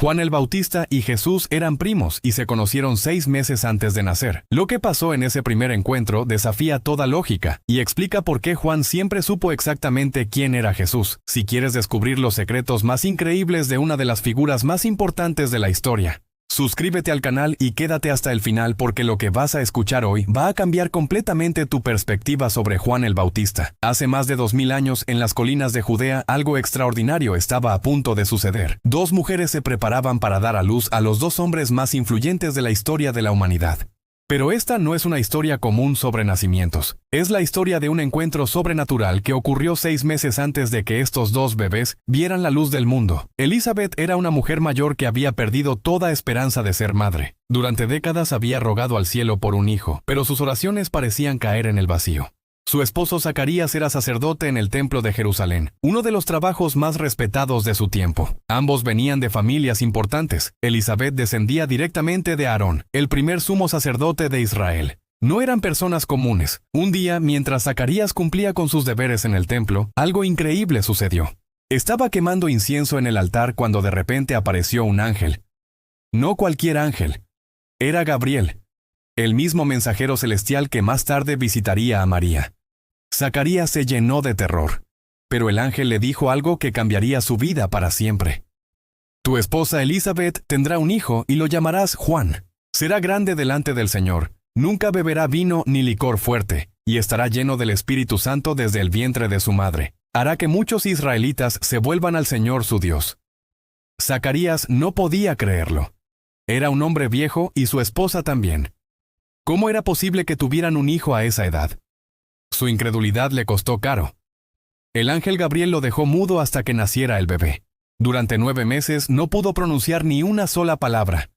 Juan el Bautista y Jesús eran primos y se conocieron 6 meses antes de nacer. Lo que pasó en ese primer encuentro desafía toda lógica y explica por qué Juan siempre supo exactamente quién era Jesús. Si quieres descubrir los secretos más increíbles de una de las figuras más importantes de la historia, suscríbete al canal y quédate hasta el final porque lo que vas a escuchar hoy va a cambiar completamente tu perspectiva sobre Juan el Bautista. Hace más de 2000 años, en las colinas de Judea, algo extraordinario estaba a punto de suceder. 2 mujeres se preparaban para dar a luz a los 2 hombres más influyentes de la historia de la humanidad. Pero esta no es una historia común sobre nacimientos. Es la historia de un encuentro sobrenatural que ocurrió 6 meses antes de que estos 2 bebés vieran la luz del mundo. Elizabeth era una mujer mayor que había perdido toda esperanza de ser madre. Durante décadas había rogado al cielo por un hijo, pero sus oraciones parecían caer en el vacío. Su esposo Zacarías era sacerdote en el templo de Jerusalén, uno de los trabajos más respetados de su tiempo. Ambos venían de familias importantes. Elizabeth descendía directamente de Aarón, el primer sumo sacerdote de Israel. No eran personas comunes. Un día, mientras Zacarías cumplía con sus deberes en el templo, algo increíble sucedió. Estaba quemando incienso en el altar cuando de repente apareció un ángel. No cualquier ángel. Era Gabriel, el mismo mensajero celestial que más tarde visitaría a María. Zacarías se llenó de terror, pero el ángel le dijo algo que cambiaría su vida para siempre. Tu esposa Elizabeth tendrá un hijo y lo llamarás Juan. Será grande delante del Señor, nunca beberá vino ni licor fuerte, y estará lleno del Espíritu Santo desde el vientre de su madre. Hará que muchos israelitas se vuelvan al Señor su Dios. Zacarías no podía creerlo. Era un hombre viejo y su esposa también. ¿Cómo era posible que tuvieran un hijo a esa edad? Su incredulidad le costó caro. El ángel Gabriel lo dejó mudo hasta que naciera el bebé. Durante 9 meses no pudo pronunciar ni una sola palabra.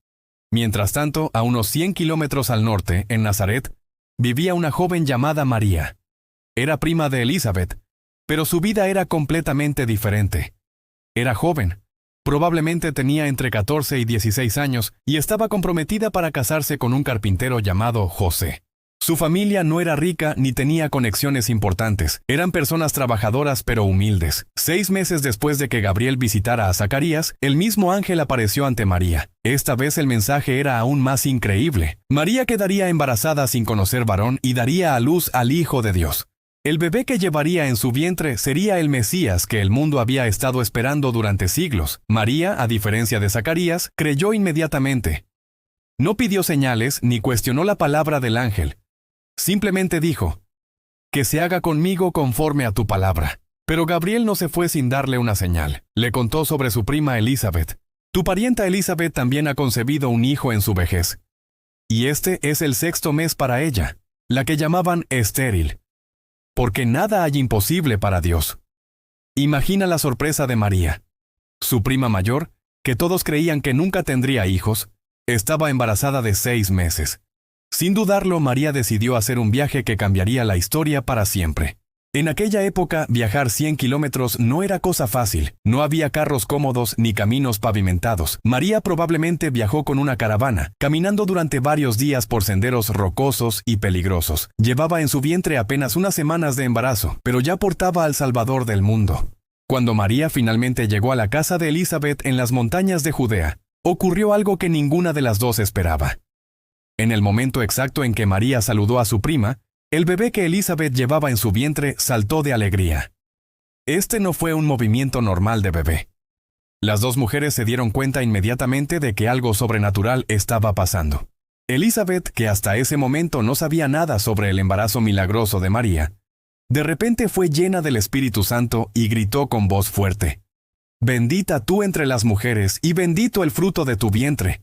Mientras tanto, a unos 100 kilómetros al norte, en Nazaret, vivía una joven llamada María. Era prima de Elizabeth, pero su vida era completamente diferente. Era joven. Probablemente tenía entre 14 y 16 años y estaba comprometida para casarse con un carpintero llamado José. Su familia no era rica ni tenía conexiones importantes. Eran personas trabajadoras pero humildes. 6 meses después de que Gabriel visitara a Zacarías, el mismo ángel apareció ante María. Esta vez el mensaje era aún más increíble. María quedaría embarazada sin conocer varón y daría a luz al Hijo de Dios. El bebé que llevaría en su vientre sería el Mesías que el mundo había estado esperando durante siglos. María, a diferencia de Zacarías, creyó inmediatamente. No pidió señales ni cuestionó la palabra del ángel. Simplemente dijo, «Que se haga conmigo conforme a tu palabra». Pero Gabriel no se fue sin darle una señal. Le contó sobre su prima Elizabeth. «Tu parienta Elizabeth también ha concebido un hijo en su vejez. Y este es el 6º mes para ella, la que llamaban estéril. Porque nada hay imposible para Dios». Imagina la sorpresa de María. Su prima mayor, que todos creían que nunca tendría hijos, estaba embarazada de 6 meses. Sin dudarlo, María decidió hacer un viaje que cambiaría la historia para siempre. En aquella época, viajar 100 kilómetros no era cosa fácil. No había carros cómodos ni caminos pavimentados. María probablemente viajó con una caravana, caminando durante varios días por senderos rocosos y peligrosos. Llevaba en su vientre apenas unas semanas de embarazo, pero ya portaba al Salvador del mundo. Cuando María finalmente llegó a la casa de Elizabeth en las montañas de Judea, ocurrió algo que ninguna de las dos esperaba. En el momento exacto en que María saludó a su prima, el bebé que Elizabeth llevaba en su vientre saltó de alegría. Este no fue un movimiento normal de bebé. Las 2 mujeres se dieron cuenta inmediatamente de que algo sobrenatural estaba pasando. Elizabeth, que hasta ese momento no sabía nada sobre el embarazo milagroso de María, de repente fue llena del Espíritu Santo y gritó con voz fuerte, «Bendita tú entre las mujeres y bendito el fruto de tu vientre.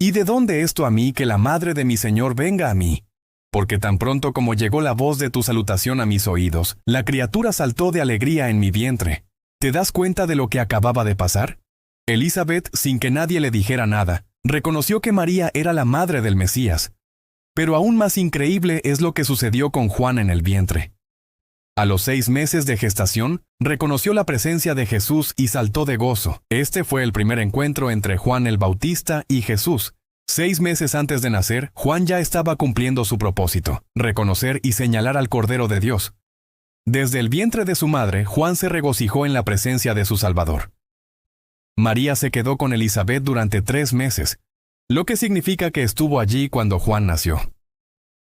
¿Y de dónde esto a mí que la madre de mi Señor venga a mí? Porque tan pronto como llegó la voz de tu salutación a mis oídos, la criatura saltó de alegría en mi vientre. ¿Te das cuenta de lo que acababa de pasar?» Elizabeth, sin que nadie le dijera nada, reconoció que María era la madre del Mesías. Pero aún más increíble es lo que sucedió con Juan en el vientre. A los 6 meses de gestación, reconoció la presencia de Jesús y saltó de gozo. Este fue el primer encuentro entre Juan el Bautista y Jesús. 6 meses antes de nacer, Juan ya estaba cumpliendo su propósito, reconocer y señalar al Cordero de Dios. Desde el vientre de su madre, Juan se regocijó en la presencia de su Salvador. María se quedó con Elizabeth durante 3 meses, lo que significa que estuvo allí cuando Juan nació.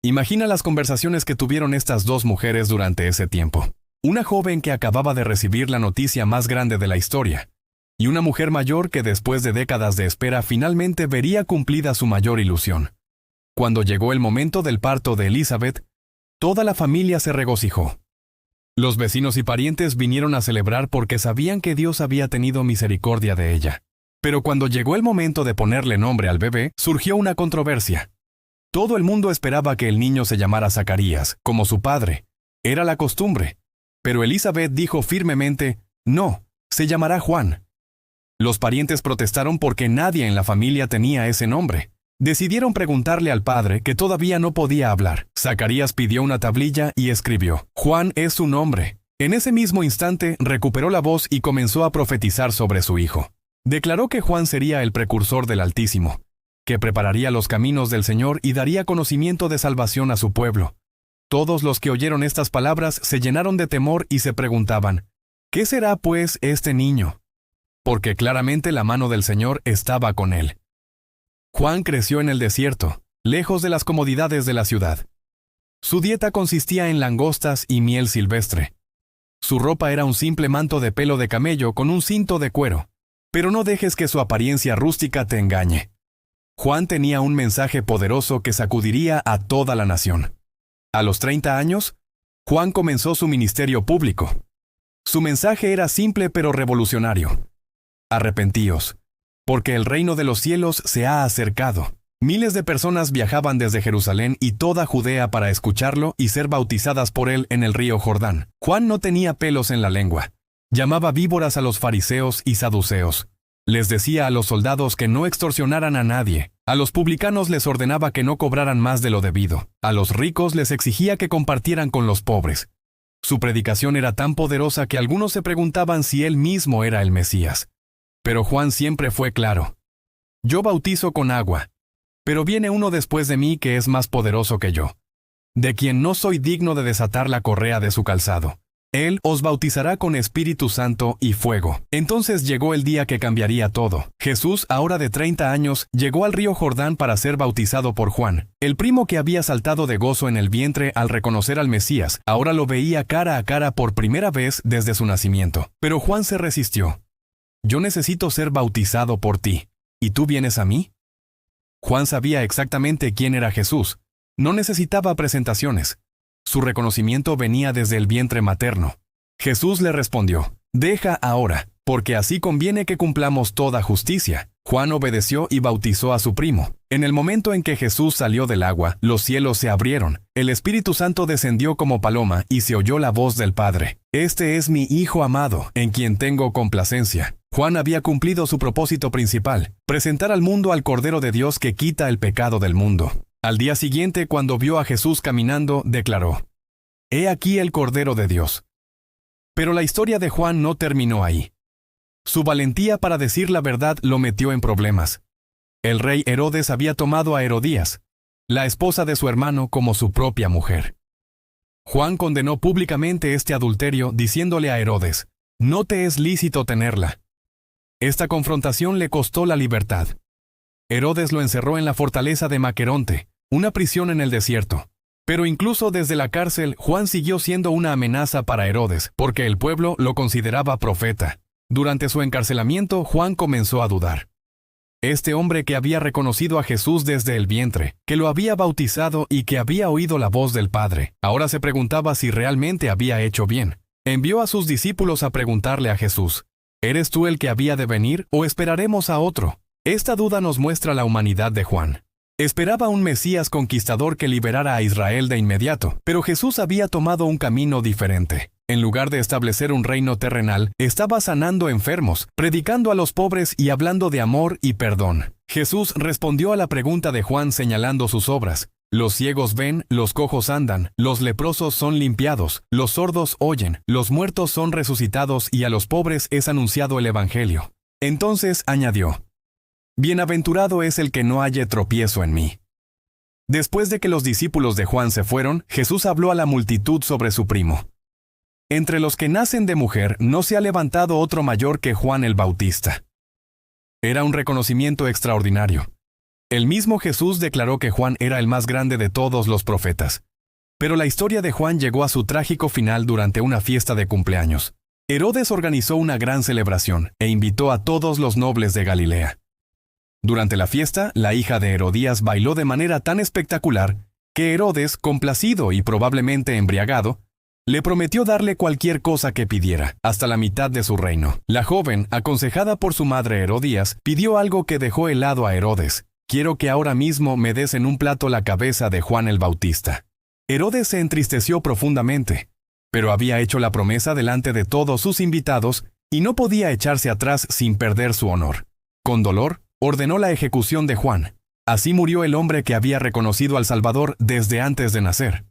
Imagina las conversaciones que tuvieron estas dos mujeres durante ese tiempo. Una joven que acababa de recibir la noticia más grande de la historia, y una mujer mayor que después de décadas de espera finalmente vería cumplida su mayor ilusión. Cuando llegó el momento del parto de Elizabeth, toda la familia se regocijó. Los vecinos y parientes vinieron a celebrar porque sabían que Dios había tenido misericordia de ella. Pero cuando llegó el momento de ponerle nombre al bebé, surgió una controversia. Todo el mundo esperaba que el niño se llamara Zacarías, como su padre. Era la costumbre. Pero Elizabeth dijo firmemente, no, se llamará Juan. Los parientes protestaron porque nadie en la familia tenía ese nombre. Decidieron preguntarle al padre, que todavía no podía hablar. Zacarías pidió una tablilla y escribió, Juan es su nombre. En ese mismo instante recuperó la voz y comenzó a profetizar sobre su hijo. Declaró que Juan sería el precursor del Altísimo, que prepararía los caminos del Señor y daría conocimiento de salvación a su pueblo. Todos los que oyeron estas palabras se llenaron de temor y se preguntaban, ¿qué será pues este niño? Porque claramente la mano del Señor estaba con él. Juan creció en el desierto, lejos de las comodidades de la ciudad. Su dieta consistía en langostas y miel silvestre. Su ropa era un simple manto de pelo de camello con un cinto de cuero. Pero no dejes que su apariencia rústica te engañe. Juan tenía un mensaje poderoso que sacudiría a toda la nación. A los 30 años, Juan comenzó su ministerio público. Su mensaje era simple pero revolucionario. Arrepentíos, porque el reino de los cielos se ha acercado. Miles de personas viajaban desde Jerusalén y toda Judea para escucharlo y ser bautizadas por él en el río Jordán. Juan no tenía pelos en la lengua. Llamaba víboras a los fariseos y saduceos. Les decía a los soldados que no extorsionaran a nadie. A los publicanos les ordenaba que no cobraran más de lo debido. A los ricos les exigía que compartieran con los pobres. Su predicación era tan poderosa que algunos se preguntaban si él mismo era el Mesías. Pero Juan siempre fue claro. Yo bautizo con agua, pero viene uno después de mí que es más poderoso que yo, de quien no soy digno de desatar la correa de su calzado. Él os bautizará con Espíritu Santo y fuego. Entonces llegó el día que cambiaría todo. Jesús, ahora de 30 años, llegó al río Jordán para ser bautizado por Juan. El primo que había saltado de gozo en el vientre al reconocer al Mesías, ahora lo veía cara a cara por primera vez desde su nacimiento. Pero Juan se resistió. Yo necesito ser bautizado por ti, ¿y tú vienes a mí? Juan sabía exactamente quién era Jesús. No necesitaba presentaciones. Su reconocimiento venía desde el vientre materno. Jesús le respondió, deja ahora, porque así conviene que cumplamos toda justicia. Juan obedeció y bautizó a su primo. En el momento en que Jesús salió del agua, los cielos se abrieron, el Espíritu Santo descendió como paloma y se oyó la voz del Padre. Este es mi Hijo amado, en quien tengo complacencia. Juan había cumplido su propósito principal, presentar al mundo al Cordero de Dios que quita el pecado del mundo. Al día siguiente, cuando vio a Jesús caminando, declaró, «He aquí el Cordero de Dios». Pero la historia de Juan no terminó ahí. Su valentía para decir la verdad lo metió en problemas. El rey Herodes había tomado a Herodías, la esposa de su hermano, como su propia mujer. Juan condenó públicamente este adulterio, diciéndole a Herodes, «No te es lícito tenerla». Esta confrontación le costó la libertad. Herodes lo encerró en la fortaleza de Maqueronte, una prisión en el desierto. Pero incluso desde la cárcel, Juan siguió siendo una amenaza para Herodes, porque el pueblo lo consideraba profeta. Durante su encarcelamiento, Juan comenzó a dudar. Este hombre que había reconocido a Jesús desde el vientre, que lo había bautizado y que había oído la voz del Padre, ahora se preguntaba si realmente había hecho bien. Envió a sus discípulos a preguntarle a Jesús, ¿eres tú el que había de venir o esperaremos a otro? Esta duda nos muestra la humanidad de Juan. Esperaba un Mesías conquistador que liberara a Israel de inmediato, pero Jesús había tomado un camino diferente. En lugar de establecer un reino terrenal, estaba sanando enfermos, predicando a los pobres y hablando de amor y perdón. Jesús respondió a la pregunta de Juan señalando sus obras. Los ciegos ven, los cojos andan, los leprosos son limpiados, los sordos oyen, los muertos son resucitados y a los pobres es anunciado el Evangelio. Entonces añadió, «Bienaventurado es el que no halle tropiezo en mí». Después de que los discípulos de Juan se fueron, Jesús habló a la multitud sobre su primo. Entre los que nacen de mujer no se ha levantado otro mayor que Juan el Bautista. Era un reconocimiento extraordinario. El mismo Jesús declaró que Juan era el más grande de todos los profetas. Pero la historia de Juan llegó a su trágico final durante una fiesta de cumpleaños. Herodes organizó una gran celebración e invitó a todos los nobles de Galilea. Durante la fiesta, la hija de Herodías bailó de manera tan espectacular que Herodes, complacido y probablemente embriagado, le prometió darle cualquier cosa que pidiera, hasta la mitad de su reino. La joven, aconsejada por su madre Herodías, pidió algo que dejó helado a Herodes. «Quiero que ahora mismo me des en un plato la cabeza de Juan el Bautista». Herodes se entristeció profundamente, pero había hecho la promesa delante de todos sus invitados y no podía echarse atrás sin perder su honor. Con dolor, ordenó la ejecución de Juan. Así murió el hombre que había reconocido al Salvador desde antes de nacer.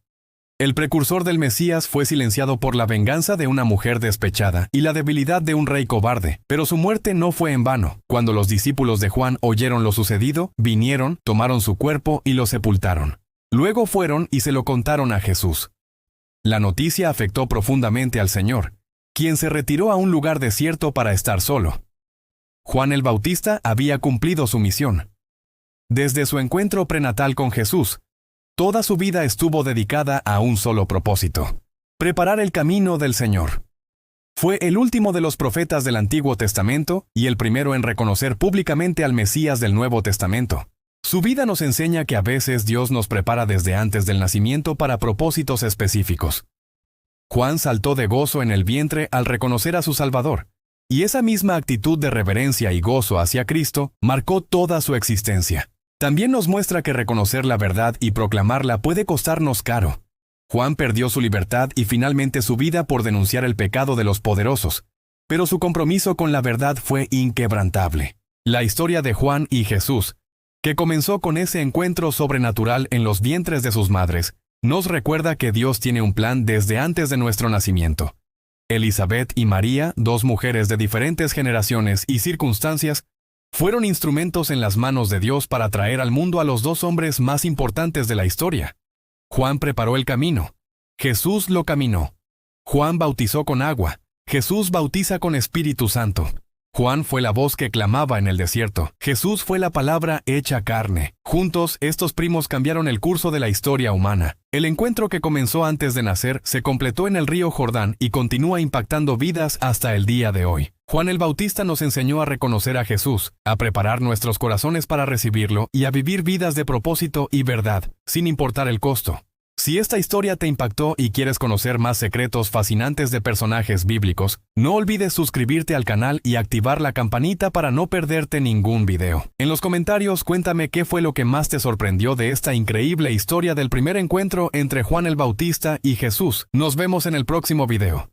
El precursor del Mesías fue silenciado por la venganza de una mujer despechada y la debilidad de un rey cobarde, pero su muerte no fue en vano. Cuando los discípulos de Juan oyeron lo sucedido, vinieron, tomaron su cuerpo y lo sepultaron. Luego fueron y se lo contaron a Jesús. La noticia afectó profundamente al Señor, quien se retiró a un lugar desierto para estar solo. Juan el Bautista había cumplido su misión. Desde su encuentro prenatal con Jesús, toda su vida estuvo dedicada a un solo propósito: preparar el camino del Señor. Fue el último de los profetas del Antiguo Testamento y el primero en reconocer públicamente al Mesías del Nuevo Testamento. Su vida nos enseña que a veces Dios nos prepara desde antes del nacimiento para propósitos específicos. Juan saltó de gozo en el vientre al reconocer a su Salvador, y esa misma actitud de reverencia y gozo hacia Cristo marcó toda su existencia. También nos muestra que reconocer la verdad y proclamarla puede costarnos caro. Juan perdió su libertad y finalmente su vida por denunciar el pecado de los poderosos, pero su compromiso con la verdad fue inquebrantable. La historia de Juan y Jesús, que comenzó con ese encuentro sobrenatural en los vientres de sus madres, nos recuerda que Dios tiene un plan desde antes de nuestro nacimiento. Elizabeth y María, dos mujeres de diferentes generaciones y circunstancias, fueron instrumentos en las manos de Dios para traer al mundo a los dos hombres más importantes de la historia. Juan preparó el camino. Jesús lo caminó. Juan bautizó con agua. Jesús bautiza con Espíritu Santo. Juan fue la voz que clamaba en el desierto. Jesús fue la palabra hecha carne. Juntos, estos primos cambiaron el curso de la historia humana. El encuentro que comenzó antes de nacer se completó en el río Jordán y continúa impactando vidas hasta el día de hoy. Juan el Bautista nos enseñó a reconocer a Jesús, a preparar nuestros corazones para recibirlo y a vivir vidas de propósito y verdad, sin importar el costo. Si esta historia te impactó y quieres conocer más secretos fascinantes de personajes bíblicos, no olvides suscribirte al canal y activar la campanita para no perderte ningún video. En los comentarios cuéntame qué fue lo que más te sorprendió de esta increíble historia del primer encuentro entre Juan el Bautista y Jesús. Nos vemos en el próximo video.